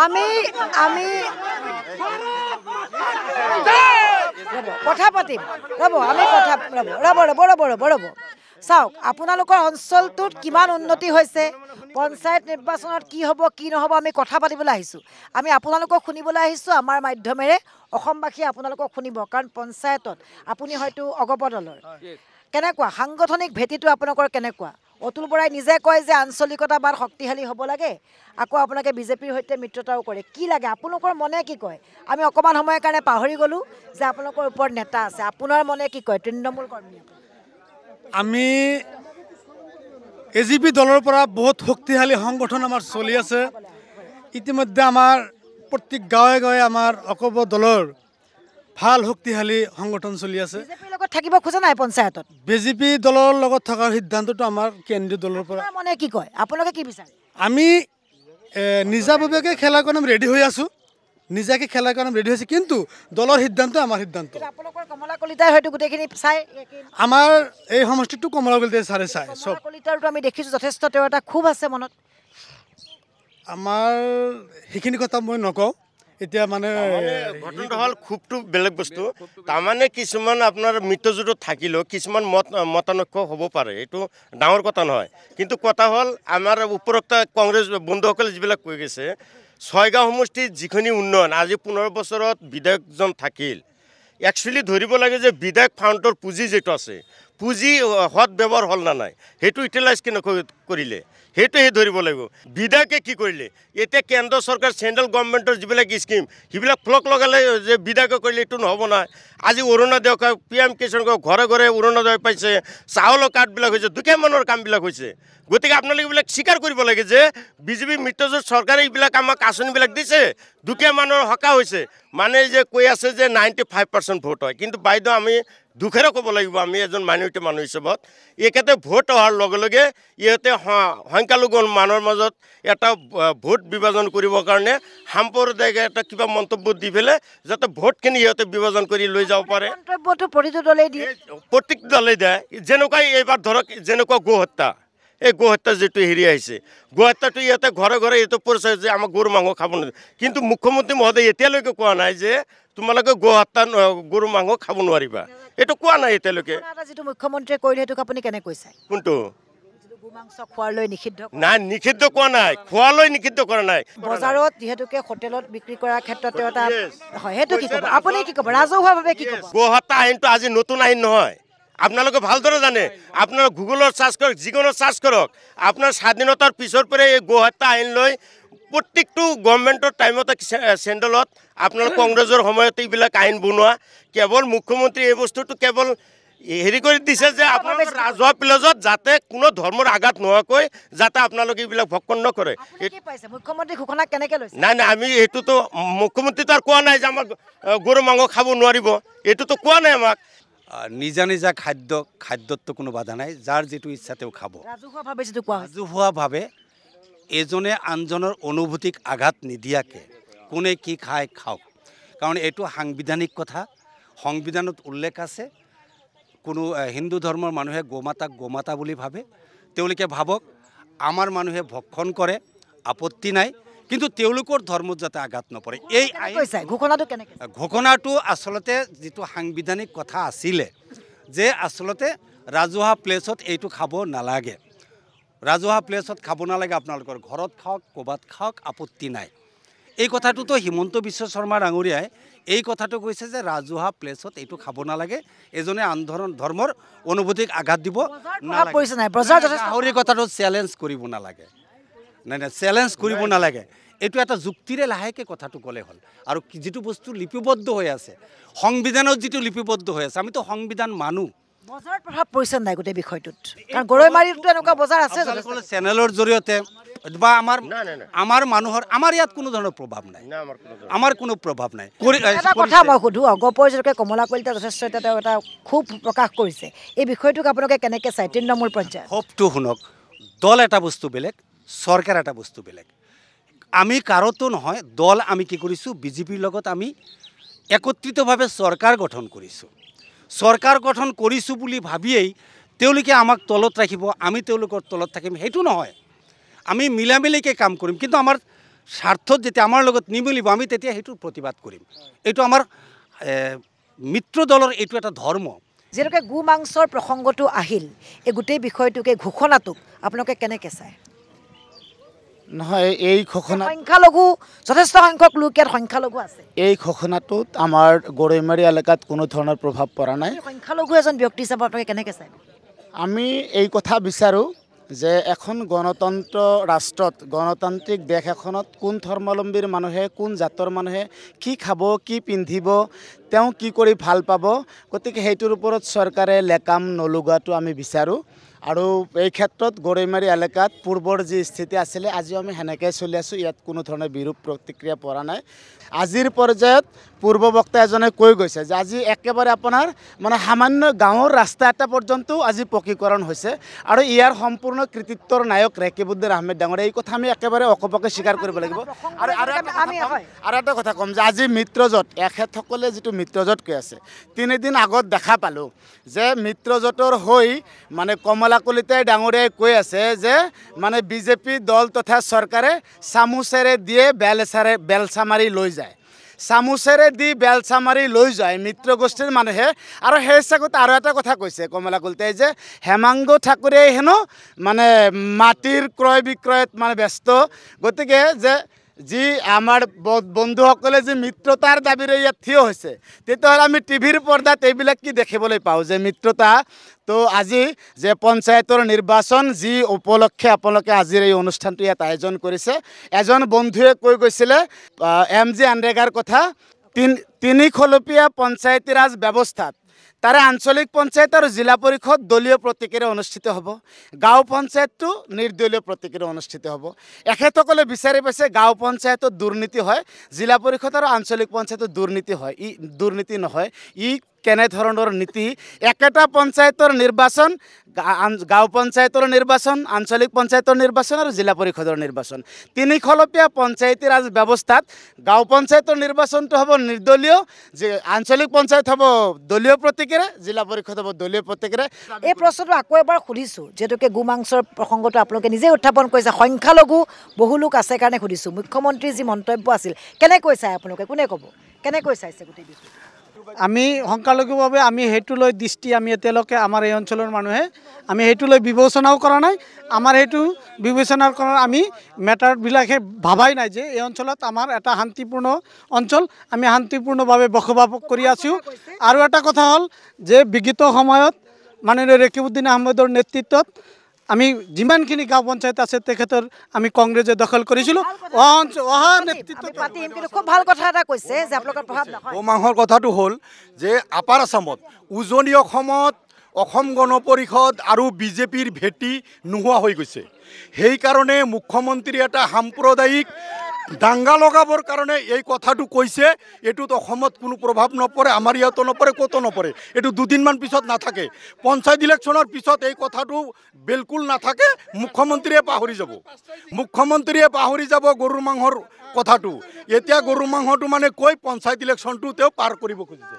আমি আমি কথা পাতিম ৰ'ব আমি কথা ৰ'ব চাওক আপোনালোকৰ অঞ্চলটোত কিমান উন্নতি হৈছে পঞ্চায়ত নিৰ্বাচনত কি হ'ব কি নহ'ব আমি কথা পাতিবলৈ আহিছোঁ আমি আপোনালোকক শুনিবলৈ আহিছোঁ আমাৰ মাধ্যমেৰে অসমবাসীয়ে আপোনালোকক শুনিব কাৰণ পঞ্চায়তত আপুনি হয়তো অগপ দলৰ কেনেকুৱা সাংগঠনিক ভেটিটো আপোনালোকৰ কেনেকুৱা অতুল বৰাই নিজে কয় যে আঞ্চলিকতাবাদ শক্তিশালী হ'ব লাগে আকৌ আপোনালোকে বিজেপিৰ সৈতে মিত্ৰতাও কৰে কি লাগে আপোনালোকৰ মনে কি কয় আমি অকণমান সময়ৰ কাৰণে পাহৰি গ'লোঁ যে আপোনালোকৰ ওপৰত নেতা আছে আপোনাৰ মনে কি কয় তৃণমূল কৰ্মী আমি এজিপি দলৰ পৰা বহুত শক্তিশালী সংগঠন আমাৰ চলি আছে ইতিমধ্যে আমাৰ প্ৰত্যেক গাঁৱে গাঁৱে আমাৰ অকপ দলৰ ভাল শক্তিশালী সংগঠন চলি আছে বিজেপিৰ লগত থাকিব খোজা নাই পঞ্চায়তত বিজেপি দলৰ লগত থকাৰ সিদ্ধান্তটো আমাৰ কেন্দ্ৰীয় দলৰ পৰা মনে কি কয় আপোনালোকে কি বিচাৰে আমি নিজাববীয়াকৈ খেলাৰ কাৰণে ৰেডি হৈ আছোঁ নিজাকে খেলাৰ কাৰণে ৰেডি হৈছে কিন্তু দলৰ সিদ্ধান্ত আমাৰ সিদ্ধান্ত আপোনালোকৰ কমলা কলিতাই হয়তো গোটেইখিনি চাই আমাৰ এই সমষ্টিটো কমলা কলিতাই চাৰে চাই চব কলিতাৰটো আমি দেখিছোঁ যথেষ্ট তেওঁৰ এটা খুব আছে মনত আমাৰ সেইখিনি কথা মই নকওঁ এতিয়া মানে ঘটনাটো হ'ল খুবটো বেলেগ বস্তু তাৰমানে কিছুমান আপোনাৰ মৃত্যুজোঁটত থাকিলেও কিছুমান মতানৈক্য হ'ব পাৰে এইটো ডাঙৰ কথা নহয় কিন্তু কথা হ'ল আমাৰ উপৰোক্ত কংগ্ৰেছ বন্ধুসকলে যিবিলাক কৈ গৈছে ছয়গাঁও সমষ্টিত যিখিনি উন্নয়ন আজি 15 বছৰত বিধায়কজন থাকিল একচুৱেলি ধৰিব লাগে যে বিধায়ক ফাণ্ডৰ পুঁজি যিটো আছে পুঁজি সৎ ব্যৱহাৰ হ'ল না নাই সেইটো ইউটিলাইজ কৰিলে সেইটোহে ধৰিব লাগিব বিধায়কে কি কৰিলে এতিয়া কেন্দ্ৰ চৰকাৰ চেন্ট্ৰেল গভৰ্ণমেণ্টৰ যিবিলাক স্কিম সেইবিলাক ফ্লক লগালে যে বিধায়কে কৰিলে এইটো নহ'ব নাই আজি অৰুণোদয় PM কিষাণ ঘৰে ঘৰে অৰুণোদয় পাইছে চাউলৰ কাৰ্ডবিলাক হৈছে দুখীয়া মানুহৰ কামবিলাক হৈছে গতিকে আপোনালোকে এইবিলাক স্বীকাৰ কৰিব লাগে যে বিজেপি মিত্ৰজোঁট চৰকাৰে এইবিলাক আমাক আঁচনিবিলাক দিছে দুখীয়া মানুহৰ সকাহ হৈছে মানে যে কৈ আছে যে 95% ভোট হয় কিন্তু বাইদেউ আমি দুখেৰে ক'ব লাগিব আমি এজন মাইনৰিটি মানুহ হিচাপত এইক্ষেত্ৰত ভোট অহাৰ লগে লগে ইহঁতে সংখ্যালঘু মানুহৰ মাজত এটা ভোট বিভাজন কৰিবৰ কাৰণে সাম্প্ৰদায়িক এটা কিবা মন্তব্য দি পেলাই যাতে ভোটখিনি ইহঁতে বিভাজন কৰি লৈ যাব পাৰে মন্তব্যটো প্ৰতিটো দলেই দিয়ে প্ৰত্যেক দলেই দিয়ে যেনেকুৱা এইবাৰ ধৰক যেনেকুৱা গো হত্যা এই গো হত্যা যিটো হেৰি আহিছে গো হত্যাটো ইয়াতে ঘৰে ঘৰে এইটো পৰিচয় যে আমাক গৰু মাংস খাব নোৱাৰে কিন্তু মুখ্যমন্ত্ৰী মহোদয় এতিয়ালৈকে কোৱা নাই যে তোমালোকে গো হত্যা গৰু মাংস খাব নোৱাৰিবা এইটো কোৱা নাই এতিয়ালৈকে যিটো মুখ্যমন্ত্ৰীয়ে কৰিলে সেইটোক আপুনি কেনে কৈছে কোনটো গোমাংস খোৱালৈ নিষিদ্ধ নাই নিষিদ্ধ কোৱা নাই খোৱালৈ নিষিদ্ধ কৰা নাই বজাৰত যিহেতুকে হোটেলত বিক্ৰী কৰাৰ ক্ষেত্ৰত এটা হয় সেইটো কি ক'ব আপুনি কি ক'ব ৰাজহুৱাভাৱে কি ক'ব গো হত্যা আইনটো আজি নতুন আইন নহয় আপোনালোকে ভালদৰে জানে আপোনাৰ গুগলত চাৰ্চ কৰক যিকোনো চাৰ্চ কৰক আপোনাৰ স্বাধীনতাৰ পিছৰ পৰাই এই গো হত্যা আইন লৈ প্ৰত্যেকটো গভৰ্ণমেণ্টৰ টাইমতে চেণ্ট্ৰেলত আপোনাৰ কংগ্ৰেছৰ সময়তে এইবিলাক আইন বনোৱা কেৱল মুখ্যমন্ত্ৰী এই বস্তুটো কেৱল হেৰি কৰি দিছে যে আপোনালোকে ৰাজহুৱা প্লেজত যাতে কোনো ধৰ্মৰ আঘাত নোহোৱাকৈ যাতে আপোনালোকে এইবিলাক ভক্ষণ নকৰে মুখ্যমন্ত্ৰী ঘোষণা কেনেকৈ লৈছে নাই নাই আমি এইটোতো মুখ্যমন্ত্ৰীটো আৰু কোৱা নাই যে আমাক গৰু মাংস খাব নোৱাৰিব এইটোতো কোৱা নাই আমাক নিজা নিজা খাদ্যততো কোনো বাধা নাই যাৰ যিটো ইচ্ছা তেওঁ খাব ৰাজহুৱাভাৱে যিটো কোৱা ৰাজহুৱাভাৱে এজনে আনজনৰ অনুভূতিক আঘাত নিদিয়াকৈ কোনে কি খায় খাওক কাৰণ এইটো সাংবিধানিক কথা সংবিধানত উল্লেখ আছে কোনো হিন্দু ধৰ্মৰ মানুহে গোমাতাক গোমাতা বুলি ভাবে তেওঁলোকে ভাবক আমাৰ মানুহে ভক্ষণ কৰে আপত্তি নাই কিন্তু তেওঁলোকৰ ধৰ্মত যাতে আঘাত নপৰে এই ঘোষণাটো আচলতে যিটো সাংবিধানিক কথা আছিলে যে আচলতে ৰাজহুৱা প্লেচত এইটো খাব নালাগে ৰাজহুৱা প্লেচত খাব নালাগে আপোনালোকৰ ঘৰত খাওক ক'ৰবাত খাওক আপত্তি নাই এই কথাটোতো হিমন্ত বিশ্ব শৰ্মা ডাঙৰীয়াই এই কথাটো কৈছে যে ৰাজহুৱা প্লেচত এইটো খাব নালাগে এজনে আন ধৰ্মৰ অনুভূতিক আঘাত দিব নালাগে কথাটো চেলেঞ্জ কৰিব নালাগে নাই নাই চেলেঞ্জ কৰিব নালাগে এইটো এটা যুক্তিৰে লাহেকৈ কথাটো ক'লে হ'ল আৰু যিটো বস্তু লিপিবদ্ধ হৈ আছে সংবিধানত যিটো লিপিবদ্ধ হৈ আছে আমিতো সংবিধান মানো বজাৰত প্ৰভাৱ পৰিছে নাই গোটেই বিষয়টোত কাৰণ গৰৈমাৰীতো এনেকুৱা বজাৰ আছে চেনেলৰ জৰিয়তে বা আমাৰ মানুহৰ আমাৰ ইয়াত কোনো ধৰণৰ প্ৰভাৱ নাই আমাৰ কোনো প্ৰভাৱ নাই এটা কথা মই সুধো অগপৰ যিটোকে কমলা কলিতা যথেষ্ট তেওঁ এটা খুব প্ৰকাশ কৰিছে এই বিষয়টোক আপোনালোকে কেনেকৈ চায় তৃণমূল পৰ্যায়ত খুবটো শুনক দল এটা বস্তু বেলেগ চৰকাৰ এটা বস্তু বেলেগ আমি কাৰোতো নহয় দল আমি কি কৰিছোঁ বিজেপিৰ লগত আমি একত্ৰিতভাৱে চৰকাৰ গঠন কৰিছোঁ চৰকাৰ গঠন কৰিছোঁ বুলি ভাবিয়েই তেওঁলোকে আমাক তলত ৰাখিব আমি তেওঁলোকৰ তলত থাকিম সেইটো নহয় আমি মিলামিলিকৈ কাম কৰিম কিন্তু আমাৰ স্বাৰ্থত যেতিয়া আমাৰ লগত নিমিলিব আমি তেতিয়া সেইটো প্ৰতিবাদ কৰিম। এইটো আমাৰ মিত্ৰ দলৰ এইটো এটা ধৰ্ম। যিহেতুকে গো মাংসৰ প্ৰসংগটো আহিল, এই গোটেই বিষয়টোকে ঘোষণাটোক আপোনালোকে কেনেকৈ চায়? নহয়, এই ঘোষণা সংখ্যালঘু যথেষ্ট সংখ্যক লোক ইয়াত সংখ্যালঘু আছে। এই ঘোষণাটোত আমাৰ গৰৈমাৰী এলেকাত কোনো ধৰণৰ প্ৰভাৱ পৰা নাই। সংখ্যালঘু এজন ব্যক্তি হিচাপে আপোনালোকে কেনেকৈ চায়? আমি এই কথা বিচাৰোঁ যে এখন গণতন্ত্ৰ ৰাষ্ট্ৰত, গণতান্ত্ৰিক দেশ এখনত কোন ধৰ্মাৱলম্বীৰ মানুহে, কোন জাতৰ মানুহে কি খাব, কি পিন্ধিব, তেওঁ কি কৰি ভাল পাব, গতিকে সেইটোৰ ওপৰত চৰকাৰে লেকাম নলগোৱাটো আমি বিচাৰোঁ। আৰু এই ক্ষেত্ৰত গৰৈমাৰী এলেকাত পূৰ্বৰ যি স্থিতি আছিলে আজিও আমি সেনেকৈ চলি আছোঁ। ইয়াত কোনো ধৰণৰ বিৰূপ প্ৰতিক্ৰিয়া পৰা নাই। আজিৰ পৰ্যায়ত পূৰ্ব বক্তা এজনে কৈ গৈছে যে আজি একেবাৰে আপোনাৰ মানে সামান্য গাঁৱৰ ৰাস্তা এটা পৰ্যন্ত আজি পকীকৰণ হৈছে আৰু ইয়াৰ সম্পূৰ্ণ কৃতিত্বৰ নায়ক ৰেকিবুদ্দিন আহমেদ ডাঙৰীয়া। এই কথা আমি একেবাৰে অকপকে স্বীকাৰ কৰিব লাগিব। আৰু এটা কথা ক'ম যে আজি মিত্ৰজোঁট এখেতসকলে যিটো মিত্ৰজোঁট কৈ আছে, 3 দিন আগত দেখা পালোঁ যে মিত্ৰজোঁটৰ হৈ মানে কমলা কলিতাই ডাঙৰীয়াই কৈ আছে যে মানে বিজেপি দল তথা চৰকাৰে চামুচেৰে দিয়ে বেলচা মাৰি লৈ যায়, চামুচেৰে দি বেলচা মাৰি লৈ যায় মিত্ৰ গোষ্ঠীৰ মানুহে। আৰু সেই চাগত আৰু এটা কথা কৈছে কমলা কলিতাই যে হেমাংগ ঠাকুৰে হেনো মানে মাটিৰ ক্ৰয় বিক্ৰয়ত মানে ব্যস্ত। গতিকে যে যি আমাৰ বন্ধুসকলে যি মিত্ৰতাৰ দাবীৰে ইয়াত থিয় হৈছে, তেতিয়াহ'লে আমি টিভিৰ পৰ্দাত এইবিলাক কি দেখিবলৈ পাওঁ যে মিত্ৰতা। তো আজি যে পঞ্চায়তৰ নিৰ্বাচন যি উপলক্ষে আপোনালোকে আজিৰ এই অনুষ্ঠানটো ইয়াত আয়োজন কৰিছে, এজন বন্ধুৱে কৈ গৈছিলে MG আনৰেগাৰ কথা, 3 খলপীয়া পঞ্চায়তী ৰাজ ব্যৱস্থাত তাৰে আঞ্চলিক পঞ্চায়ত আৰু জিলা পৰিষদ দলীয় প্ৰতীকেৰে অনুষ্ঠিত হ'ব, গাঁও পঞ্চায়তটো নিৰ্দলীয় প্ৰতীকেৰে অনুষ্ঠিত হ'ব। এখেতসকলে বিচাৰি পাইছে গাঁও পঞ্চায়তত দুৰ্নীতি হয়, জিলা পৰিষদ আৰু আঞ্চলিক পঞ্চায়তত দুৰ্নীতি হয়। দুৰ্নীতি নহয়, কেনেধৰণৰ নীতি। একেটা পঞ্চায়তৰ নিৰ্বাচন, গাঁও পঞ্চায়তৰ নিৰ্বাচন, আঞ্চলিক পঞ্চায়তৰ নিৰ্বাচন আৰু জিলা পৰিষদৰ নিৰ্বাচন। 3 খলপীয়া পঞ্চায়তী ৰাজ ব্যৱস্থাত গাঁও পঞ্চায়তৰ নিৰ্বাচনটো হ'ব নিৰ্দলীয়, যে আঞ্চলিক পঞ্চায়ত হ'ব দলীয় প্ৰতীকেৰে, জিলা পৰিষদ হ'ব দলীয় প্ৰতীকেৰে। এই প্ৰশ্নটো আকৌ এবাৰ সুধিছোঁ, যিহেতুকে গো মাংসৰ প্ৰসংগটো আপোনালোকে নিজে উত্থাপন কৰিছে, সংখ্যালঘু বহু লোক আছে কাৰণে সুধিছোঁ। মুখ্যমন্ত্ৰীৰ যি মন্তব্য আছিল কেনেকৈ চায় আপোনালোকে, কোনে ক'ব, কেনেকৈ চাইছে গোটেই বিষয়টো? আমি সংখ্যালঘুভাৱে আমি সেইটো লৈ দৃষ্টি আমি এতিয়ালৈকে আমাৰ এই অঞ্চলৰ মানুহে আমি সেইটো লৈ বিবেচনাও কৰা নাই। আমাৰ সেইটো বিবেচনা কৰাৰ আমি মেটাৰবিলাকে ভাবাই নাই যে এই অঞ্চলত আমাৰ এটা শান্তিপূৰ্ণ অঞ্চল, আমি শান্তিপূৰ্ণভাৱে বসবাস কৰি আছোঁ। আৰু এটা কথা হ'ল যে বিগত সময়ত মাননীয় ৰেকিবুদ্দিন আহমেদৰ নেতৃত্বত আমি যিমানখিনি গাঁও পঞ্চায়ত আছে তেখেতৰ আমি কংগ্ৰেছে দখল কৰিছিলোঁ। খুব ভাল কথা এটা কৈছে যে আপোনালোকৰ প্ৰভাৱ নহয়। গো মাংসৰ কথাটো হ'ল যে আপাৰ আছামত, উজনি অসমত অসম গণ পৰিষদ আৰু বিজেপিৰ ভেটি নোহোৱা হৈ গৈছে। সেইকাৰণে মুখ্যমন্ত্ৰী এটা সাম্প্ৰদায়িক দাঙ্গা লগাবৰ কাৰণে এই কথাটো কৈছে। এইটোত অসমত কোনো প্ৰভাৱ নপৰে, আমাৰ ইয়াতো নপৰে, ক'তো নপৰে। এইটো 2 দিনমান পিছত নাথাকে, পঞ্চায়ত ইলেকশ্যনৰ পিছত এই কথাটো বিলকুল নাথাকে। মুখ্যমন্ত্ৰীয়ে পাহৰি যাব গৰুৰ মাংসৰ কথাটো। এতিয়া গৰুৰ মাংসটো মানে কৈ পঞ্চায়ত ইলেকশ্যনটো তেওঁ পাৰ কৰিব খুজিছে।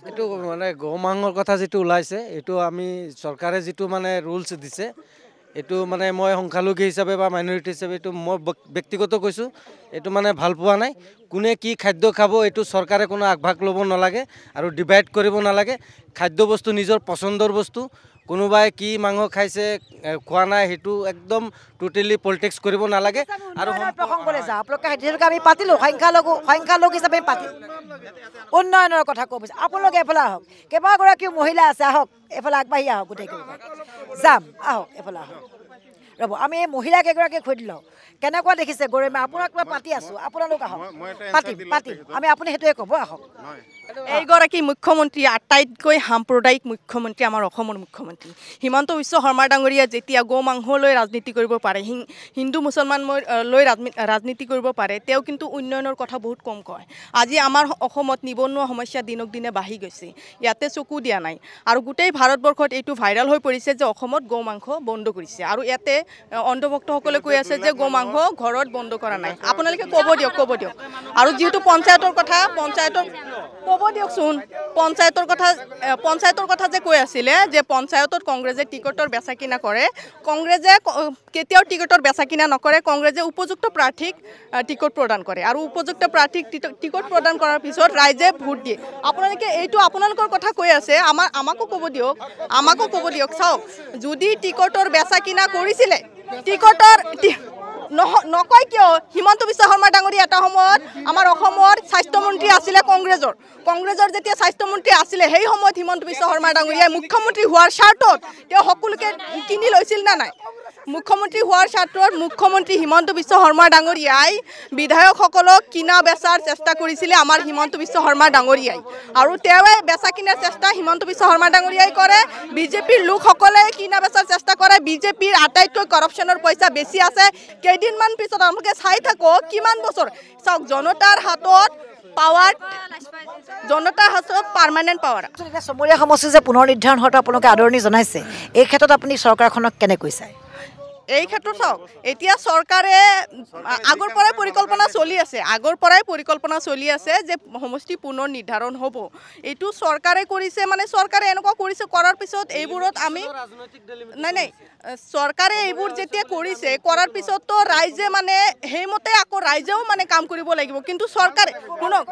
এইটো মানে গো মাংসৰ কথা যিটো ওলাইছে, এইটো আমি চৰকাৰে যিটো মানে ৰুলছ দিছে, এইটো মানে মই সংখ্যালঘু হিচাপে বা মাইনৰিটি হিচাপে এইটো মই ব্যক্তিগত কৈছোঁ, এইটো মানে ভাল পোৱা নাই। কোনে কি খাদ্য খাব এইটো চৰকাৰে কোনো আগভাগ ল'ব নালাগে আৰু ডিভাইড কৰিব নালাগে। খাদ্য বস্তু নিজৰ পচন্দৰ বস্তু, কোনোবাই কি মাংস খাইছে খোৱা নাই সেইটো একদম টোটেলি পলিটিক্স কৰিব নালাগে। আৰু প্ৰসংগলৈ যাওঁ, আপোনালোকে যিহেতুকে আমি পাতিলোঁ সংখ্যালঘু হিচাপে পাতিলোঁ, উন্নয়নৰ কথা ক'ব বিচাৰিছোঁ। আপোনালোকে এফালে আহক, কেইবাগৰাকীও মহিলা আছে, আহক এফালে আগবাঢ়ি আহক, গোটেইখিনি যাম, আহক এফালে আহক। ৰ'ব, আমি এই মহিলা কেইগৰাকীক সুধি লওঁ কেনেকুৱা দেখিছে গৰিমা। আপোনাক মই পাতি আছোঁ, আপোনালোক আহক, পাতিম আমি, আপুনি সেইটোৱে ক'ব, আহক। এইগৰাকী মুখ্যমন্ত্ৰী আটাইতকৈ সাম্প্ৰদায়িক মুখ্যমন্ত্ৰী আমাৰ অসমৰ মুখ্যমন্ত্ৰী হিমন্ত বিশ্ব শৰ্মা ডাঙৰীয়া যেতিয়া গো মাংস লৈ ৰাজনীতি কৰিব পাৰে, হিন্দু মুছলমান লৈ ৰাজনীতি কৰিব পাৰে, তেওঁ কিন্তু উন্নয়নৰ কথা বহুত কম কয়। আজি আমাৰ অসমত নিবনুৱা সমস্যা দিনক দিনে বাঢ়ি গৈছে, ইয়াতে চকু দিয়া নাই। আৰু গোটেই ভাৰতবৰ্ষত এইটো ভাইৰেল হৈ পৰিছে যে অসমত গো মাংস বন্ধ কৰিছে, আৰু ইয়াতে অন্ধভক্তসকলে কৈ আছে যে গো মাংস ঘৰত বন্ধ কৰা নাই। আপোনালোকে ক'ব দিয়ক। আৰু যিহেতু পঞ্চায়তৰ কথা, ক'ব দিয়কচোন পঞ্চায়তৰ কথা যে কৈ আছিলে যে পঞ্চায়তত কংগ্ৰেছে টিকটৰ বেচা কিনা কৰে কংগ্ৰেছে কেতিয়াও টিকটৰ বেচা কিনা নকৰে কংগ্ৰেছে উপযুক্ত প্ৰাৰ্থীক টিকট প্ৰদান কৰে আৰু উপযুক্ত প্ৰাৰ্থীক টিকট প্ৰদান কৰাৰ পিছত ৰাইজে ভোট দিয়ে আপোনালোকে এইটো আপোনালোকৰ কথা কৈ আছে আমাকো ক'ব দিয়ক চাওক যদি টিকটৰ বেচা কিনা কৰিছিলে টিকটৰ নকয় কিয় হিমন্ত বিশ্ব শৰ্মা ডাঙৰীয়া এটা সময়ত আমাৰ অসমৰ স্বাস্থ্যমন্ত্ৰী আছিলে কংগ্ৰেছৰ যেতিয়া স্বাস্থ্যমন্ত্ৰী আছিলে সেই সময়ত হিমন্ত বিশ্ব শৰ্মা ডাঙৰীয়াই মুখ্যমন্ত্ৰী হোৱাৰ স্বাৰ্থত তেওঁ সকলোকে কিনি লৈছিল না নাই মুখ্যমন্ত্ৰী হোৱাৰ স্বাৰ্থত মুখ্যমন্ত্ৰী হিমন্ত বিশ্ব শৰ্মা ডাঙৰীয়াই বিধায়কসকলক কিনা বেচাৰ চেষ্টা কৰিছিলে আমাৰ হিমন্ত বিশ্ব শৰ্মা ডাঙৰীয়াই আৰু তেওঁৱে বেচা কিনাৰ চেষ্টা হিমন্ত বিশ্ব শৰ্মা ডাঙৰীয়াই কৰে বিজেপিৰ লোকসকলে কিনা বেচাৰ চেষ্টা কৰে বিজেপিৰ আটাইতকৈ কৰাপশ্যনৰ পইচা বেছি আছে কেইদিনমান পিছত আপোনালোকে চাই থাকক কিমান বছৰ চাওক জনতাৰ হাতত পাৰ্মানেণ্ট পাৱাৰ এতিয়া চমৰীয়া সমষ্টি যে পুনৰ নিৰ্ধাৰণ হোৱাটো আপোনালোকে আদৰণি জনাইছে এই ক্ষেত্ৰত আপুনি চৰকাৰখনক কেনেকৈ চায় এই ক্ষেত্ৰত চাওক এতিয়া চৰকাৰে আগৰ পৰাই পৰিকল্পনা চলি আছে যে সমষ্টি পুনৰ নিৰ্ধাৰণ হ'ব এইটো চৰকাৰে কৰিছে মানে চৰকাৰে এনেকুৱা কৰিছে কৰাৰ পিছত এইবোৰত আমি নাই চৰকাৰে এইবোৰ যেতিয়া কৰিছে কৰাৰ পিছততো ৰাইজে মানে সেইমতে আকৌ ৰাইজেও মানে কাম কৰিব লাগিব কিন্তু চৰকাৰে শুনক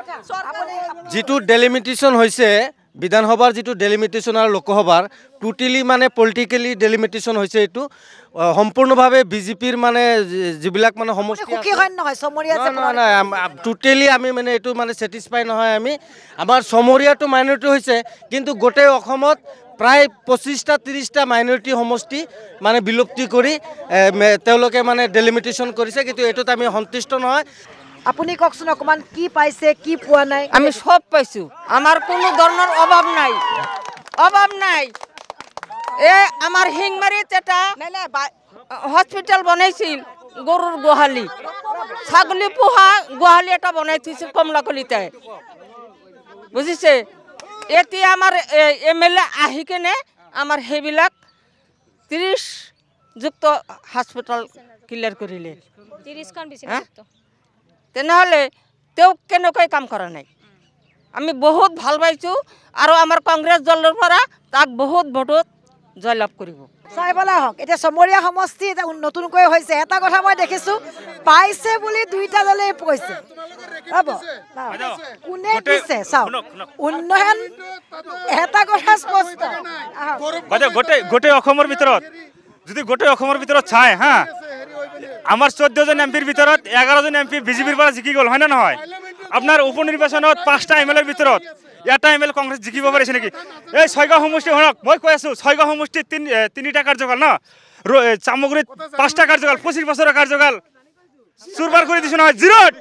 যিটো ডেলিমিটেশ্যন হৈছে বিধানসভাৰ যিটো ডেলিমিটেশ্যন আৰু লোকসভাৰ টোটেলি মানে পলিটিকেলি ডেলিমিটেশ্যন হৈছে এইটো সম্পূৰ্ণভাৱে বিজেপিৰ মানে যিবিলাক মানে সমষ্টি টোটেলি আমি মানে এইটো মানে ছেটিছফাই নহয় আমাৰ চমৰীয়াটো মাইনৰিটি হৈছে কিন্তু গোটেই অসমত প্ৰায় 25টা 30টা মাইনৰিটি সমষ্টি মানে বিলুপ্তি কৰি তেওঁলোকে মানে ডেলিমিটেশ্যন কৰিছে কিন্তু এইটোত আমি সন্তুষ্ট নহয় আপুনি কওকচোন অকমান কি পাইছে কি পোৱা নাই আমি সব পাইছো আমাৰ কোনো ধৰণৰ অভাৱ নাই আমাৰ হিংমাৰীত এটা হস্পিটেল বনাইছিল গৰুৰ গোহালি ছাগলী পোহা গোহালি এটা বনাই থৈছিল কমলাকলিতে বুজিছে এতিয়া আমাৰ MLA আহি কেনে আমাৰ সেইবিলাক 30 যুক্ত হস্পিটেল ক্লিয়াৰ কৰিলে 30খন বিচিনাযুক্ত তেনেহ'লে তেওঁক কেনেকৈ কাম কৰা নাই আমি বহুত ভাল পাইছোঁ আৰু আমাৰ কংগ্ৰেছ দলৰ পৰা তাক বহুত ভোটত জয়লাভ কৰিব চাইবলা হওক এতিয়া চমৰীয়া সমষ্টি এটা নতুনকৈ হৈছে এটা কথা মই দেখিছোঁ পাইছে বুলি দুইটা দলেই কৈছে হ'ব কোনে দিছে চাওক উন্নয়ন এটা কথা স্পষ্ট গোটেই অসমৰ ভিতৰত যদি গোটেই অসমৰ ভিতৰত চাই হা আমাৰ 14জন এমপিৰ ভিতৰত 11জন এমপি বিজেপিৰ পৰা জিকি গ'ল হয় না নহয় আপোনাৰ উপ নিৰ্বাচনত 5টা MLAৰ ভিতৰত এটা MLA কংগ্ৰেছ জিকিব পাৰিছে নেকি এই ছয়গাঁও সমষ্টি শুনক মই কৈ আছোঁ ছয়গাঁও সমষ্টিত 3টা কাৰ্যকাল ন চামগুৰিত 5টা কাৰ্যকাল 25 বছৰৰ কাৰ্যকাল চুৰবাৰ কৰি দিছোঁ নহয় জিৰ'ত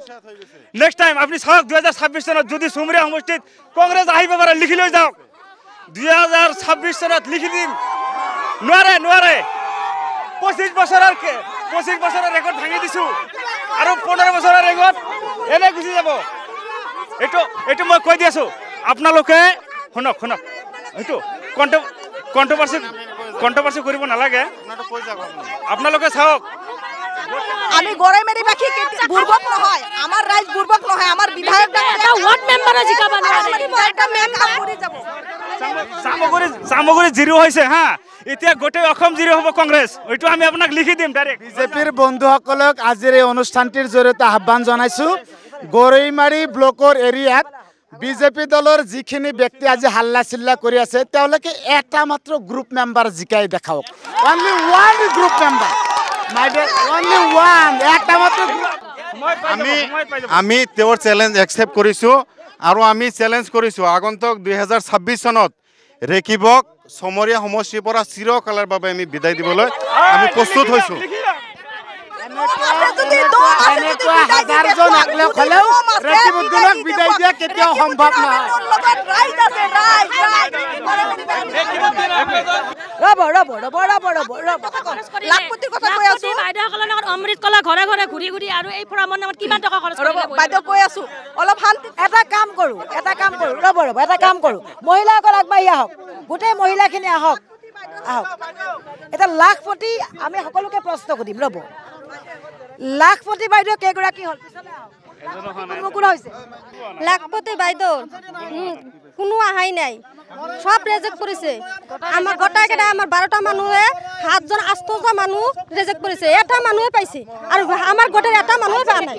নেক্সট টাইম আপুনি চাওক 2026 চনত যদি চমৰীয়া সমষ্টিত কংগ্ৰেছ আহিব পাৰে লিখি লৈ যাওক 2026 চনত লিখি দিম নোৱাৰে 25 বছৰৰ ৰেকৰ্ড ভাঙি দিছোঁ আৰু 15 বছৰৰ ৰেকৰ্ড এনে গুচি যাব এইটো মই কৈ দি আছোঁ আপোনালোকে শুনক এইটো কণ্ট্ৰভাৰ্চি কৰিব নালাগে আপোনালোকে চাওক আমি গড়াইমাৰীবাসী বুৰ্বক নহয় আমাৰ ৰাইজ বুৰ্বক নহয় আমাৰ বিধায়ক ৱাৰ্ড মেম্বাৰে জিকাব নোৱাৰে চামগুৰি জিৰো হৈছে হা এতিয়া গোটেই অসম জিৰো হ'ব কংগ্ৰেছ এইটো আমি আপোনাক লিখি দিম ডাইৰেক্ট বিজেপিৰ বন্ধুসকলক আজিৰ এই অনুষ্ঠানটিৰ জৰিয়তে আহ্বান জনাইছোঁ গৰৈমাৰী ব্লকৰ এৰিয়াত বিজেপি দলৰ যিখিনি ব্যক্তি আজি হাল্লা চিল্লা কৰি আছে তেওঁলোকে এটা মাত্ৰ গ্ৰুপ মেম্বাৰ জিকাই দেখাওক only one group member only one এটা মাত্ৰ আমি তেওঁৰ চেলেঞ্জ একচেপ্ট কৰিছোঁ আৰু আমি চেলেঞ্জ কৰিছোঁ আগন্তুক 2026 চনত ৰেকিবক চমৰীয়া সমষ্টিৰ পৰা চিৰকালৰ বাবে আমি বিদায় দিবলৈ আমি প্ৰস্তুত হৈছোঁ বিদায় দিয়া কেতিয়াও সম্ভৱ নহয় অমৃত কলা ঘৰে ঘৰে ঘূৰি আৰু এই ফৰামৰ নামত কিমান টকা খৰচ বাইদেউ কৈ আছো অলপ শান্তি এটা কাম কৰোঁ ৰ'ব এটা কাম কৰোঁ মহিলাসকল আগবাঢ়ি আহক গোটেই মহিলাখিনি আহক এটা লাখপতি আমি সকলোকে প্ৰশ্ন সুধিম ৰ'ব লাখপতি বাইদেউ কেইগৰাকী হ'ল কোন হৈছে লাখপতি বাইদেউ কোনো আহাই নাই সব রেজেক্ট করেছে আমার গোটাকেটা আমার 12টা মানুহে 7জন 8টা মানুহ রেজেক্ট করেছে এটা মানুহে পাইছে আর আমার গোটের এটা মানুহে পায় নাই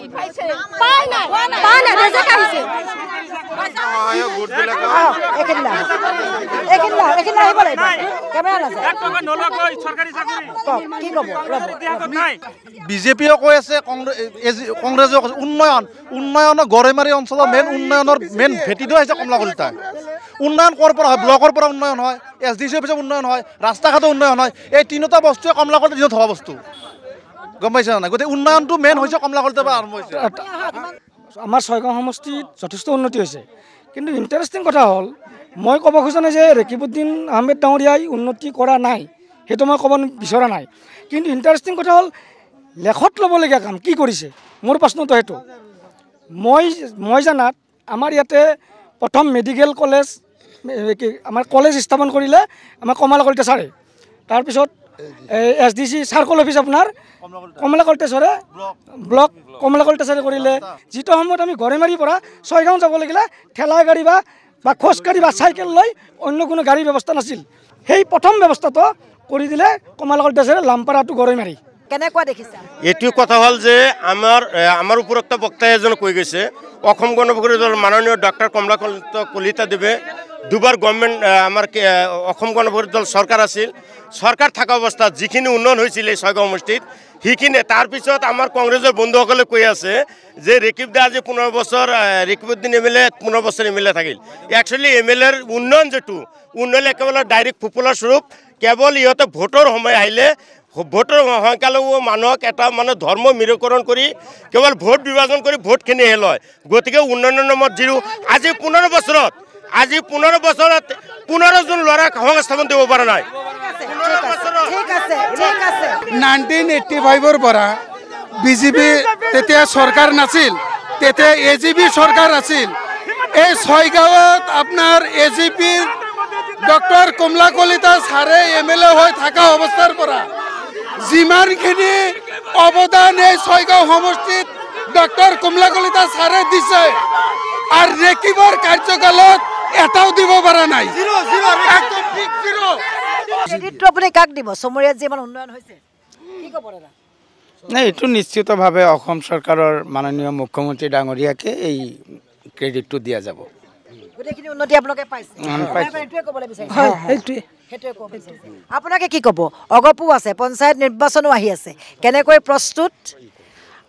পায় না রেজেক্ট আহিছে এখিলা আহিব লাগিব কেমেৰা নাযায় কি ক'ব বিজেপিয়ে কৈ আছে কংগ্ৰেছে উন্নয়নৰ গড়েমাৰী অঞ্চলৰ উন্নয়নৰ মেইন ভেটিটো হৈছে কমলা কলিতা উন্নয়ন ক'ৰ পৰা হয় ব্লকৰ পৰা উন্নয়ন হয় SDC অফিচৰ উন্নয়ন হয় ৰাস্তা ঘাটৰ উন্নয়ন হয় এই তিনিটা বস্তুৱে কমলা কলিতাৰ দিনত হোৱা বস্তু গম পাইছে নাই গতিকে উন্নয়নটো মেইন হৈছে কমলা কলিতাৰ পৰা আৰম্ভ হৈছে আমাৰ ছয়গাঁও সমষ্টিত যথেষ্ট উন্নতি হৈছে কিন্তু ইণ্টাৰেষ্টিং কথা হ'ল মই ক'ব খোজা নাই যে ৰেকিবুদ্দিন আহমেদ ডাঙৰীয়াই উন্নতি কৰা নাই সেইটো মই ক'ব বিচৰা নাই কিন্তু ইণ্টাৰেষ্টিং কথা হ'ল লেখত ল'বলগীয়া কাম কি কৰিছে মোৰ প্ৰশ্নটো সেইটো মই জানাত আমাৰ ইয়াতে প্ৰথম মেডিকেল কলেজ আমাৰ কলেজ স্থাপন কৰিলে আমাৰ কমলা কলিতা ছাৰে তাৰপিছত SDC চাৰ্কল অফিচ আপোনাৰ কমলা কলিতা ছাৰে ব্লক কমলা কলিতা ছাৰে কৰিলে যিটো সময়ত আমি গড়েমাৰীৰ পৰা ছয়গাঁও যাব লাগিলে ঠেলা গাড়ী বা খোজকাঢ়ি বা চাইকেল লৈ অন্য কোনো গাড়ীৰ ব্যৱস্থা নাছিল সেই প্ৰথম ব্যৱস্থাটো কৰি দিলে কমলা কলিতা ছাৰে লামপাৰা টু গড়েমাৰী কেনেকুৱা দেখিছা এইটো কথা হ'ল যে আমাৰ উপৰোক্ত বক্তা এজনে কৈ গৈছে অসম গণ পৰিষদৰ মাননীয় ডক্টৰ কমলা কলিতাদেৱে দুবাৰ গভৰ্ণমেণ্ট আমাৰ অসম গণ পৰিষদ চৰকাৰ আছিল চৰকাৰ থকা অৱস্থাত যিখিনি উন্নয়ন হৈছিলে ছয়গাঁও সমষ্টিত সেইখিনি তাৰপিছত আমাৰ কংগ্ৰেছৰ বন্ধুসকলে কৈ আছে যে ৰেকিবদা আজি 15 বছৰ ৰেকিবুদ্দিন MLA 15 বছৰ MLA থাকিল একচুৱেলি MLAৰ উন্নয়ন যেটো উন্নয়ন একেবাৰে ডাইৰেক্ট পপুলাৰ স্বৰূপ কেৱল ইহঁতে ভোটৰ সময় আহিলে ভোটৰ সংখ্যালঘু মানুহক এটা মানে ধৰ্ম মিৰকৰণ কৰি কেৱল ভোট বিভাজন কৰি ভোটখিনিহে লয় গতিকে উন্নয়নৰ নামত যিটো আজি 15 বছৰত 15জন ল'ৰাক সংস্থাপন দিব পৰা নাই 1985 পৰা বিজেপি তেতিয়া চৰকাৰ নাছিল তেতিয়া AGP চৰকাৰ আছিল এই ছয়গাঁৱত আপোনাৰ AGP ডক্টৰ কমলা কলিতা ছাৰে MLA হৈ থকা অৱস্থাৰ পৰা যিমানখিনি অৱদান এই ছয়গাঁও সমষ্টিত ডক্টৰ কমলা কলিতা ছাৰে দিছে আৰু ৰেকিবৰ কাৰ্যকালত এটাও দিব পৰা নাই আপুনি কাক দিব চমৰীয়াত যিমান উন্নয়ন হৈছে কি ক'ব দাদা নাই এইটো নিশ্চিতভাৱে অসম চৰকাৰৰ মাননীয় মুখ্যমন্ত্ৰী ডাঙৰীয়াকে এই ক্ৰেডিটটো দিয়া যাব গোটেইখিনি উন্নতি আপোনালোকে পাইছে এইটোৱে ক'বলৈ বিচাৰিছে সেইটোৱে ক'ব বিচাৰিছে আপোনালোকে কি ক'ব অগপু আছে পঞ্চায়ত নিৰ্বাচনো আহি আছে কেনেকৈ প্ৰস্তুত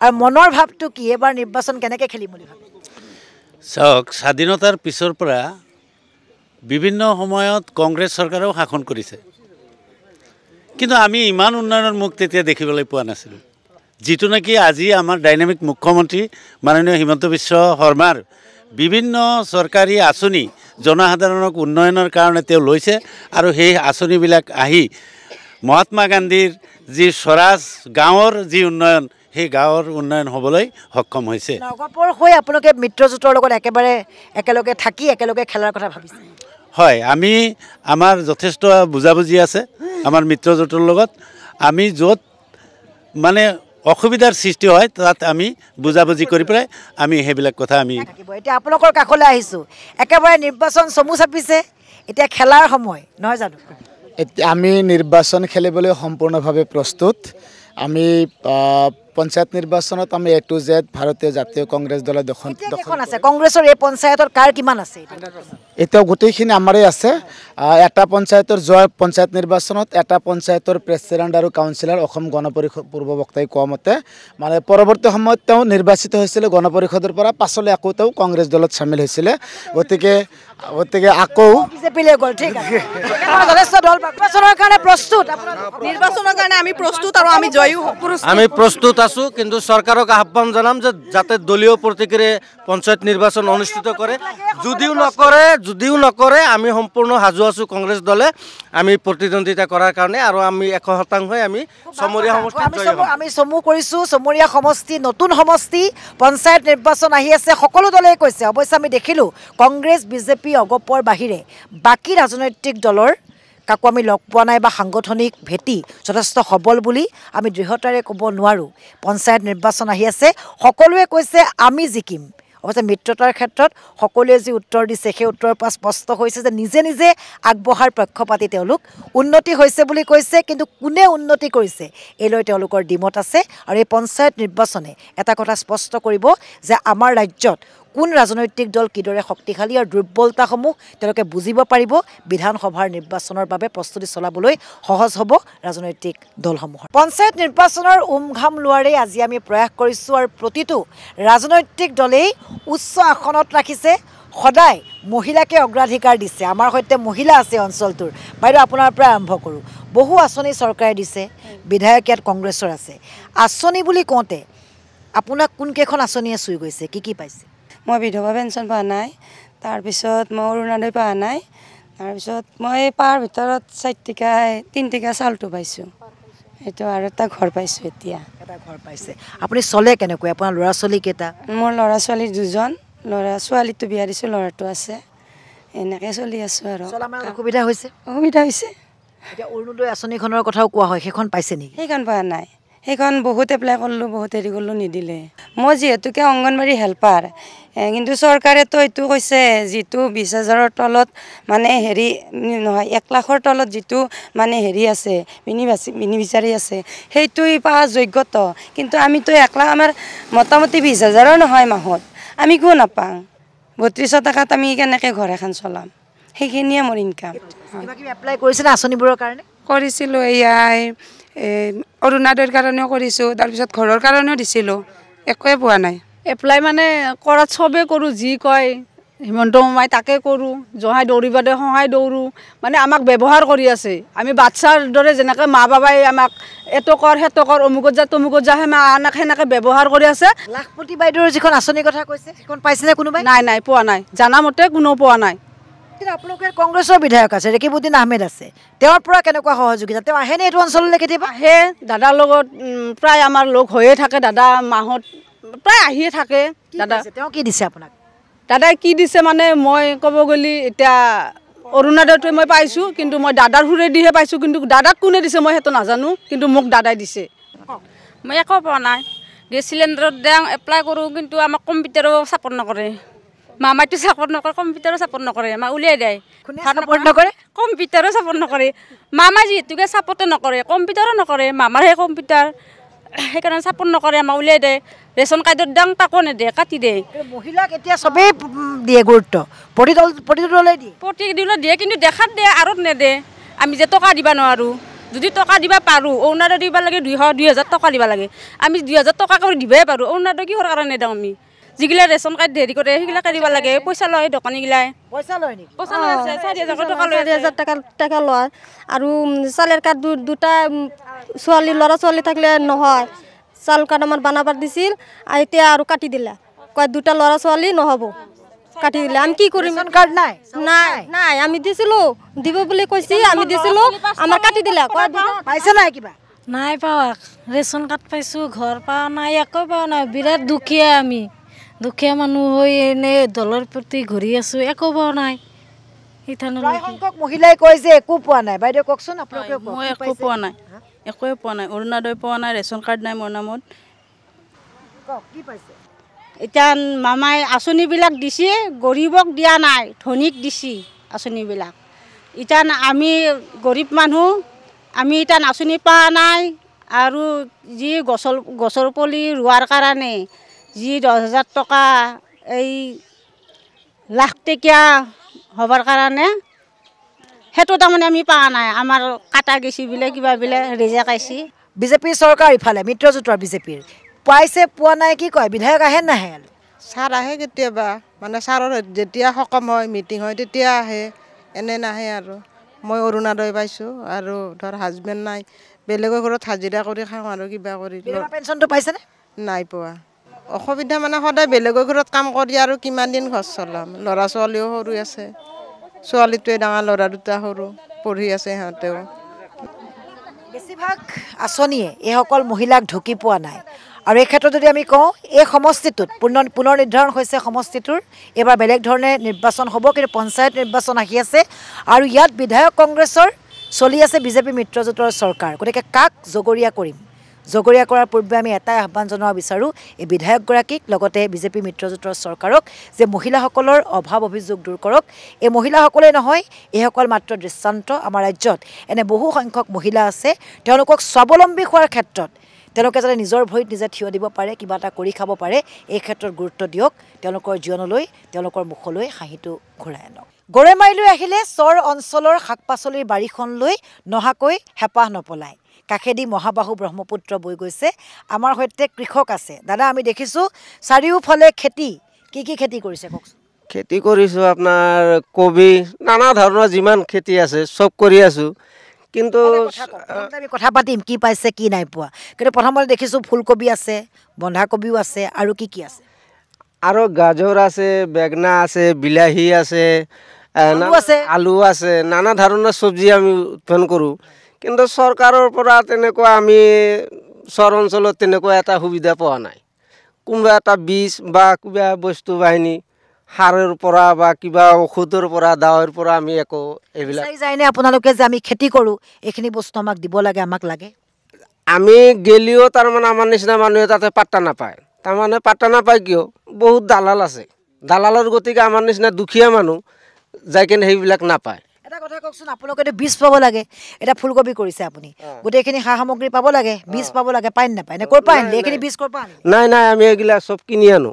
আৰু মনৰ ভাৱটো কি এবাৰ নিৰ্বাচন কেনেকৈ খেলিম বুলি ভাবে চাওক স্বাধীনতাৰ পিছৰ পৰা বিভিন্ন সময়ত কংগ্ৰেছ চৰকাৰেও শাসন কৰিছে কিন্তু আমি ইমান উন্নয়নৰ মুখ তেতিয়া দেখিবলৈ পোৱা নাছিলোঁ যিটো নেকি আজি আমাৰ ডাইনামিক মুখ্যমন্ত্ৰী মাননীয় হিমন্ত বিশ্ব শৰ্মাৰ বিভিন্ন চৰকাৰী আঁচনি জনসাধাৰণক উন্নয়নৰ কাৰণে তেওঁ লৈছে আৰু সেই আঁচনিবিলাক আহি মহাত্মা গান্ধীৰ যি স্বৰাজ গাঁৱৰ যি উন্নয়ন সেই গাঁৱৰ উন্নয়ন হ'বলৈ সক্ষম হৈছে নগপৰ হৈ আপোনালোকে মিত্ৰজোঁটৰ লগত একেলগে থাকি একেলগে খেলাৰ কথা ভাবিছে হয় আমি আমাৰ যথেষ্ট বুজাবুজি আছে আমাৰ মিত্ৰজোঁটৰ লগত আমি য'ত মানে অসুবিধাৰ সৃষ্টি হয় তাত আমি বুজাবুজি কৰি পেলাই আমি সেইবিলাক কথা আমি এতিয়া আপোনালোকৰ কাষলৈ আহিছোঁ একেবাৰে নিৰ্বাচন চমু চাপিছে এতিয়া খেলাৰ সময় নহয় জানো আমি নিৰ্বাচন খেলিবলৈ সম্পূৰ্ণভাৱে প্ৰস্তুত আমি পঞ্চায়ত নিৰ্বাচনত আমি A to Z ভাৰতীয় জাতীয় কংগ্ৰেছ দলৰ দখন আছে কংগ্ৰেছৰ এই পঞ্চায়তৰ কাৰ কিমান আছে এতিয়াও গোটেইখিনি আমাৰেই আছে এটা পঞ্চায়তৰ যোৱা পঞ্চায়ত নিৰ্বাচনত এটা পঞ্চায়তৰ প্ৰেচিডেণ্ট আৰু কাউন্সিলৰ অসম গণ পৰিষদ পূৰ্ব বক্তাই কোৱা মতে মানে পৰৱৰ্তী সময়ত তেওঁ নিৰ্বাচিত হৈছিলে গণ পৰিষদৰ পৰা পাছলৈ আকৌ তেওঁ কংগ্ৰেছ দলত চামিল হৈছিলে গতিকে আকৌ বিজেপিলৈ গ'ল ঠিক আছে যথেষ্ট দল নিৰ্বাচনৰ কাৰণে প্ৰস্তুত নিৰ্বাচনৰ কাৰণে আমি প্ৰস্তুত আৰু আমি জয়ী হ'ম আমি প্ৰস্তুত আছো কিন্তু চৰকাৰক আহ্বান জনাম যে যাতে দলীয় প্ৰতীকেৰে পঞ্চায়ত নিৰ্বাচন অনুষ্ঠিত কৰে যদিও নকৰে আমি সম্পূৰ্ণ সাজু আছো কংগ্ৰেছ দলে আমি প্ৰতিদ্বন্দ্বিতা কৰাৰ কাৰণে আৰু আমি 100% আমি চমৰীয়া সমষ্টিত আমি চমু কৰিছোঁ চমৰীয়া সমষ্টি নতুন সমষ্টি পঞ্চায়ত নিৰ্বাচন আহি আছে সকলো দলেই কৈছে অৱশ্যে আমি দেখিলোঁ কংগ্ৰেছ বিজেপি অগপৰ বাহিৰে বাকী ৰাজনৈতিক দলৰ কাকো আমি লগ পোৱা নাই বা সাংগঠনিক ভেটি যথেষ্ট সবল বুলি আমি দৃঢ়তাৰে ক'ব নোৱাৰোঁ। পঞ্চায়ত নিৰ্বাচন আহি আছে, সকলোৱে কৈছে আমি জিকিম। অৱশ্যে মিত্ৰতাৰ ক্ষেত্ৰত সকলোৱে যি উত্তৰ দিছে সেই উত্তৰৰ পৰা স্পষ্ট হৈছে যে নিজে নিজে আগবঢ়াৰ পক্ষপাতি তেওঁলোক। উন্নতি হৈছে বুলি কৈছে, কিন্তু কোনে উন্নতি কৰিছে এই লৈ তেওঁলোকৰ দ্বিমত আছে। আৰু এই পঞ্চায়ত নিৰ্বাচনে এটা কথা স্পষ্ট কৰিব যে আমাৰ ৰাজ্যত কোন ৰাজনৈতিক দল কিদৰে শক্তিশালী আৰু দুৰ্বলতাসমূহ তেওঁলোকে বুজিব পাৰিব। বিধানসভাৰ নিৰ্বাচনৰ বাবে প্ৰস্তুতি চলাবলৈ সহজ হ'ব ৰাজনৈতিক দলসমূহৰ। পঞ্চায়ত নিৰ্বাচনৰ উমঘাম লোৱাৰে আজি আমি প্ৰয়াস কৰিছোঁ আৰু প্ৰতিটো ৰাজনৈতিক দলেই উচ্চ আসনত ৰাখিছে, সদায় মহিলাকে অগ্ৰাধিকাৰ দিছে। আমাৰ সৈতে মহিলা আছে অঞ্চলটোৰ। বাইদেউ আপোনাৰ পৰা আৰম্ভ কৰোঁ। বহু আঁচনি চৰকাৰে দিছে, বিধায়ক ইয়াত কংগ্ৰেছৰ আছে। আঁচনি বুলি কওঁতে আপোনাক কোনকেইখন আঁচনিয়ে চুই গৈছে, কি পাইছে? মই বিধৱা পেঞ্চন পোৱা নাই, তাৰপিছত মই অৰুণোদয় পোৱা নাই, তাৰপিছত মই পাৰ ভিতৰত 3 টিকা চাউলটো পাইছোঁ। সেইটো আৰু এটা ঘৰ পাইছোঁ এতিয়া। এটা ঘৰ পাইছে। আপুনি চলে কেনেকৈ? আপোনাৰ ল'ৰা ছোৱালী কেইটা? মোৰ ল'ৰা ছোৱালী 2জন। ছোৱালীটো বিয়া দিছোঁ, ল'ৰাটো আছে। এনেকৈ চলি আছোঁ আৰু। চলা মানে অসুবিধা হৈছে? অসুবিধা হৈছে। এতিয়া অৰুণোদয় আঁচনিখনৰ কথাও কোৱা হয়, সেইখন পাইছে নেকি? সেইখন পোৱা নাই। সেইখন বহুত এপ্লাই কৰিলোঁ, বহুত হেৰি কৰিলোঁ, নিদিলে। মই যিহেতুকে অংগনবাড়ী হেল্পাৰ, কিন্তু চৰকাৰেতো এইটো কৈছে যিটো 20,000ৰ তলত মানে হেৰি নহয়, 1 লাখৰ তলত যিটো মানে হেৰি আছে বেনিফিচিয়াৰী আছে সেইটোৱে পোৱা যোগ্যত। কিন্তু আমিতো 1 লাখ, আমাৰ মোটামুটি 20,000ৰ নহয় মাহত, আমি কিয় নাপাওঁ? 3200 টকাত আমি কেনেকৈ ঘৰ এখন চলাম? সেইখিনিয়ে মোৰ ইনকাম। কিবা কিবি এপ্লাই কৰিছেনে আঁচনিবোৰৰ কাৰণে? কৰিছিলোঁ, এয়াই অৰুণোদয়ৰ কাৰণেও কৰিছোঁ, তাৰপিছত ঘৰৰ কাৰণেও দিছিলোঁ, একোৱে পোৱা নাই। এপ্লাই মানে কৰাত চবেই কৰোঁ, যি কয় হিমন্ত মামাই তাকে কৰোঁ। জহাই দৌৰিব দে সহায় দৌৰোঁ, মানে আমাক ব্যৱহাৰ কৰি আছে। আমি বাচ্চাৰ দৰে যেনেকৈ মা বাবাই আমাক এইটো কৰ সেইটো কৰ, অমুকত যা তমুকত যা, আমাক সেনেকৈ ব্যৱহাৰ কৰি আছে। লাখপতি বাইদেউৰ যিখন আঁচনিৰ কথা কৈছে সেইখন পাইছেনে কোনোবাই? নাই, পোৱা নাই। জানামতে কোনেও পোৱা নাই। কিন্তু আপোনালোকৰ কংগ্ৰেছৰ বিধায়ক আছে, ৰেকিবুদ্দিন আহমেদ আছে, তেওঁৰ পৰা কেনেকুৱা সহযোগিতা? তেওঁ আহেনে এইটো অঞ্চললৈ কেতিয়াবা? আহে, দাদাৰ লগত প্ৰায় আমাৰ লগ হৈয়ে থাকে। দাদা মাহত প্ৰায় আহিয়ে থাকে। দাদা তেওঁ কি দিছে আপোনাক? দাদাই কি দিছে মানে মই ক'ব গ'লে এতিয়া অৰুণোদয়টোৱে মই পাইছোঁ, কিন্তু মই দাদাৰ সুৰেদিহে পাইছোঁ। কিন্তু দাদাক কোনে দিছে মই সেইটো নাজানো, কিন্তু মোক দাদাই দিছে। মই একো পোৱা নাই। গেছ চিলিণ্ডাৰত এপ্লাই কৰোঁ, কিন্তু আমাক কম্পিউটাৰো ছাপোৰ্ট নকৰে। মামাইটো ছাপোৰ্ট নকৰে, কম্পিউটাৰো ছাপোৰ্ট নকৰে, আমাক উলিয়াই দিয়ে। ছাপোৰ্ট নকৰে? কম্পিউটাৰো ছাপোৰ্ট নকৰে। মামাই যিহেতুকে ছাপোৰ্টে নকৰে, কম্পিউটাৰো নকৰে, মামাৰহে কম্পিউটাৰ, সেইকাৰণে ছাপোৰ্ট নকৰে, আমাক উলিয়াই দিয়ে। ৰেচন কাৰ্ডৰ দাম তাকো নিদিয়ে, কাটি দিয়ে। মহিলাক এতিয়া চবেই দিয়ে গুৰুত্ব, প্ৰতিটো দলে দিয়ে। প্ৰতিটো দিয়ে, কিন্তু দেখাত দিয়ে, আৰত নেদে। আমি যে টকা দিব নোৱাৰোঁ, যদি টকা দিব পাৰোঁ, অৰুণোদয় দিব লাগে 2,000 টকা দিব লাগে। আমি 2,000 টকা কৰি দিবই পাৰোঁ, অৰুণোদয় কিহৰ কাৰণে দিওঁ? আমি যিগিলা ৰেচন কাৰ্ড হেৰি কৰে সেইগিলাকে দিব লাগে। পইচা লয় দোকানীগিলাই। পইচা লয় নেকি? পইচা লৈ আছে, 4,000 টকা লৈ 4,000 টকা লয়। আৰু চাউলৰ কাৰ্ড দুটা ল'ৰা ছোৱালী থাকিলে নহয়। চাউল কাৰ্ড আমাৰ বনাব দিছিল, এতিয়া আৰু কাটি দিলে, কয় 2টা ল'ৰা ছোৱালী নহ'ব, কাটি দিলে। আমি কি কৰিম? কাৰ্ড নাই? নাই, আমি দিছিলোঁ, দিব বুলি কৈছি, আমি দিছিলোঁ, আমাৰ কাটি দিলে। পাইছে নাই কিবা? নাই পাৱা। ৰেচন কাৰ্ড পাইছোঁ, ঘৰ পোৱা নাই, একো পোৱা নাই। বিৰাট দুখীয়া আমি, দুখীয়া মানুহ হৈ এনে দলৰ প্ৰতি ঘূৰি আছোঁ, একো পোৱা নাই। প্ৰায় সংখ্যক মহিলাই কয় যে একো পোৱা নাই। বাইদেউ কওকচোন আপোনালোকে। মই একো পোৱা নাই, একোৱে পোৱা নাই। অৰুণোদয় পোৱা নাই, ৰেচন কাৰ্ড নাই মোৰ নামত। কি পাইছে? এতিয়া মামাই আঁচনিবিলাক দিছে, গৰীবক দিয়া নাই, ধনীক দিছে আঁচনিবিলাক। এতিয়া আমি গৰীব মানুহ, আমি এতিয়া আঁচনি পোৱা নাই। আৰু যি গছৰ পুলি ৰোৱাৰ কাৰণে যি 10,000 টকা এই লাখটকীয়া হ'বৰ কাৰণে সেইটো তাৰমানে আমি পোৱা নাই। আমাৰ কাটা গেছি বোলে, কিবা বোলে ৰিজেক্ট আইছি। বিজেপিৰ চৰকাৰ ইফালে মিত্ৰজোঁটৰ বিজেপিৰ পাইছে, পোৱা নাই, কি কয়? বিধায়ক আহে নাহে? ছাৰ আহে কেতিয়াবা, মানে ছাৰৰ যেতিয়া সকাম হয়, মিটিং হয়, তেতিয়া আহে, এনে নাহে। আৰু মই অৰুণোদয় পাইছোঁ, আৰু ধৰ হাজবেণ্ড নাই, বেলেগৰ ঘৰত হাজিৰা কৰি খাওঁ আৰু কিবা কৰি। পেঞ্চনটো পাইছেনে? নাই পোৱা। অসুবিধা মানে সদায় বেলেগৰ ঘৰত কাম কৰি আৰু কিমান দিন ঘৰ চলাম? ল'ৰা ছোৱালীও সৰু আছে, ছোৱালীটোৱে ডাঙৰ, ল'ৰা 2টা সৰু, পঢ়ি আছে সিহঁতেও। বেছিভাগ আঁচনিয়ে এইসকল মহিলাক ঢুকি পোৱা নাই। আৰু এই ক্ষেত্ৰত যদি আমি কওঁ, এই সমষ্টিটোত পুনৰ নিৰ্ধাৰণ হৈছে সমষ্টিটোৰ। এইবাৰ বেলেগ ধৰণে নিৰ্বাচন হ'ব, কিন্তু পঞ্চায়ত নিৰ্বাচন আহি আছে। আৰু ইয়াত বিধায়ক কংগ্ৰেছৰ চলি আছে বিজেপি মিত্ৰজোঁটৰ চৰকাৰ গতিকে কাক জগৰীয়া কৰিম জগৰীয়া কৰাৰ পূৰ্বে আমি এটাই আহ্বান জনাব বিচাৰোঁ এই বিধায়কগৰাকীক লগতে বিজেপি মিত্ৰজোঁটৰ চৰকাৰক যে মহিলাসকলৰ অভাৱ অভিযোগ দূৰ কৰক এই মহিলাসকলেই নহয় এইসকল মাত্ৰ দৃষ্টান্ত আমাৰ ৰাজ্যত এনে বহু সংখ্যক মহিলা আছে তেওঁলোকক স্বাৱলম্বী হোৱাৰ ক্ষেত্ৰত তেওঁলোকে যাতে নিজৰ ভৰিত নিজে থিয় দিব পাৰে কিবা এটা কৰি খাব পাৰে এই ক্ষেত্ৰত গুৰুত্ব দিয়ক তেওঁলোকৰ জীৱনলৈ তেওঁলোকৰ মুখলৈ হাঁহিটো ঘূৰাই আনক গৰৈমাৰীলৈ আহিলে চৰ অঞ্চলৰ শাক পাচলিৰ বাৰীখনলৈ নহাকৈ হেঁপাহ নপলায় কাষেদি মহাবাহু ব্ৰহ্মপুত্ৰ বৈ গৈছে আমাৰ সৈতে কৃষক আছে দাদা আমি দেখিছোঁ চাৰিওফালে খেতি কি খেতি কৰিছে কওকচোন খেতি কৰিছোঁ আপোনাৰ কবি নানা ধৰণৰ যিমান খেতি আছে চব কৰি আছোঁ কিন্তু আমি কথা পাতিম কি পাইছে কি নাই পোৱা কিন্তু প্ৰথমতে দেখিছোঁ ফুলকবি আছে বন্ধাকবিও আছে আৰু কি আছে আৰু গাজৰ আছে বেঙেনা আছে বিলাহী আছে আলু আছে নানা ধৰণৰ চব্জি আমি উৎপাদন কৰোঁ কিন্তু চৰকাৰৰ পৰা তেনেকুৱা আমি চৰ অঞ্চলত তেনেকুৱা এটা সুবিধা পোৱা নাই কোনোবা এটা বীজ বা কিবা বস্তু বাহিনী সাৰৰ পৰা বা কিবা ঔষধৰ পৰা দাৱৰ পৰা আমি একো এইবিলাক যায়নে আপোনালোকে যে আমি খেতি কৰোঁ এইখিনি বস্তু আমাক দিব লাগে আমাক লাগে আমি গেলিও তাৰমানে আমাৰ নিচিনা মানুহে তাতে পাত্তা নাপায় তাৰমানে পাত্তা নাপায় কিয় বহুত দালাল আছে দালালৰ গতিকে আমাৰ নিচিনা দুখীয়া মানুহ যাই কিনে সেইবিলাক নাপায় এটা কথা কওকচোন আপোনালোকে বীজ পাব লাগে এটা ফুলকবি কৰিছে আপুনি গোটেইখিনি সা সামগ্ৰী পাব লাগে বীজ পাব লাগে পাই নাপায় নে ক'ৰ পৰা আনিলে এইখিনি বীজ ক'ৰ পৰা আনিলে নাই আমি এইবিলাক চব কিনি আনো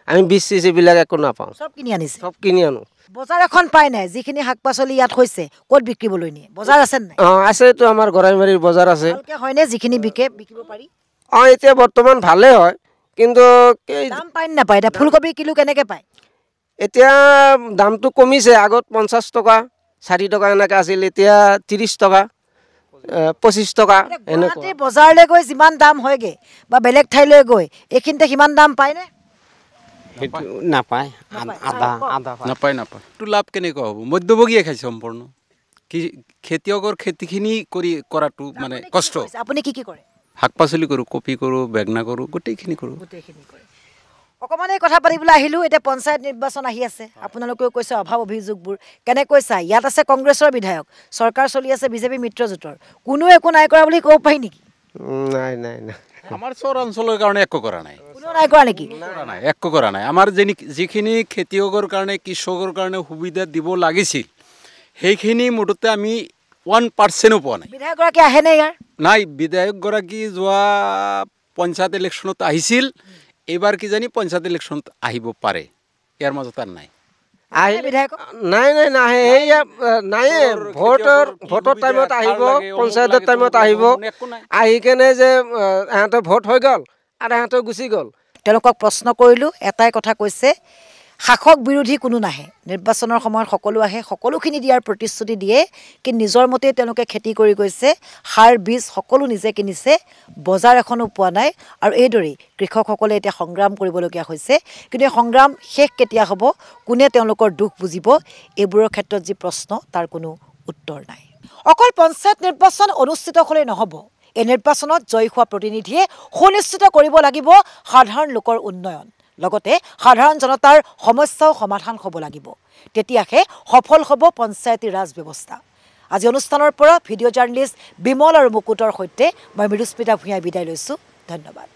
আমি বীজ চিজ এইবিলাক একো নাপাওঁ চব কিনি আনিছে চব কিনি আনো বজাৰ এখন পাই নাই যিখিনি শাক পাচলি ইয়াত হৈছে ক'ত বিক্ৰীবলৈ নিয়ে বজাৰ আছে নাই আছেতো আমাৰ গৰাইমাৰীৰ বজাৰ আছে ভালকৈ হয়নে যিখিনি বিকিব পাৰি এতিয়া বৰ্তমান ভালে হয় কিন্তু দাম পাই নাপায় এতিয়া ফুলকবি কিলো কেনেকৈ পায় এতিয়া দামটো কমিছে আগত 50 টকা 4 টকা এনেকৈ আছিল এতিয়া 30 টকা 25 টকা এনেকুৱা বজাৰলৈ গৈ যিমান দাম হয়গৈ বা বেলেগ ঠাইলৈ গৈ এইখিনিতে সিমান দাম পায়নে নাপায় নাপায় তো লাভ কেনেকুৱা হ'ব মধ্যভোগীয়ে খাইছে সম্পূৰ্ণ কি খেতিয়কৰ খেতিখিনি কৰাটো মানে কষ্ট আপুনি কি কৰে শাক পাচলি কৰোঁ কবি কৰোঁ বেঙেনা কৰোঁ গোটেইখিনি কৰোঁ অকণমান এই কথা পাতিবলৈ আহিলোঁ এতিয়া পঞ্চায়ত নিৰ্বাচন আহি আছে আপোনালোকেও কৈছে অভাৱ অভিযোগবোৰ কেনেকৈ চাই ইয়াত আছে কংগ্ৰেছৰ বিধায়ক চৰকাৰ চলি আছে বিজেপি মিত্ৰজোঁটৰ কোনো একো নাই কৰা বুলি ক'ব পাৰি নেকি নাই আমাৰ চৰ অঞ্চলৰ কাৰণে একো কৰা নাই কোনো নাই কৰা নেকি একো কৰা নাই আমাৰ যিখিনি খেতিয়কৰ কাৰণে কৃষকৰ কাৰণে সুবিধা দিব লাগিছিল সেইখিনি মুঠতে আমি 1% পোৱা নাই বিধায়কগৰাকী আহেনে ইয়াৰ নাই বিধায়কগৰাকী যোৱা পঞ্চায়ত ইলেকশ্যনত আহিছিল এইবাৰ কিজানি পঞ্চায়ত ইলেকশ্যনত আহিব পাৰে ইয়াৰ মাজত আৰু নাই নাই ভোটৰ টাইমত আহিব পঞ্চায়তৰ টাইমত আহিব আহি কেনে যে এহঁতৰ ভোট হৈ গ'ল আৰু এহঁতৰ গুচি গ'ল তেওঁলোকক প্ৰশ্ন কৰিলোঁ এটাই কথা কৈছে শাসক বিৰোধী কোনো নাহে নিৰ্বাচনৰ সময়ত সকলো আহে সকলোখিনি দিয়াৰ প্ৰতিশ্ৰুতি দিয়ে কিন্তু নিজৰ মতেই তেওঁলোকে খেতি কৰি গৈছে সাৰ বীজ সকলো নিজে কিনিছে বজাৰ এখনো পোৱা নাই আৰু এইদৰেই কৃষকসকলে এতিয়া সংগ্ৰাম কৰিবলগীয়া হৈছে কিন্তু এই সংগ্ৰাম শেষ কেতিয়া হ'ব কোনে তেওঁলোকৰ দুখ বুজিব এইবোৰৰ ক্ষেত্ৰত যি প্ৰশ্ন তাৰ কোনো উত্তৰ নাই অকল পঞ্চায়ত নিৰ্বাচন অনুষ্ঠিত হ'লেই নহ'ব এই নিৰ্বাচনত জয়ী হোৱা প্ৰতিনিধিয়ে সুনিশ্চিত কৰিব লাগিব সাধাৰণ লোকৰ উন্নয়ন লগতে সাধাৰণ জনতাৰ সমস্যাও সমাধান হ'ব লাগিব তেতিয়াহে সফল হ'ব পঞ্চায়তী ৰাজ ব্যৱস্থা আজি অনুষ্ঠানৰ পৰা ভিডিঅ' জাৰ্নেলিষ্ট বিমল আৰু মুকুটৰ সৈতে মই মৃদুস্মিতা ভূঞাই বিদায় লৈছোঁ ধন্যবাদ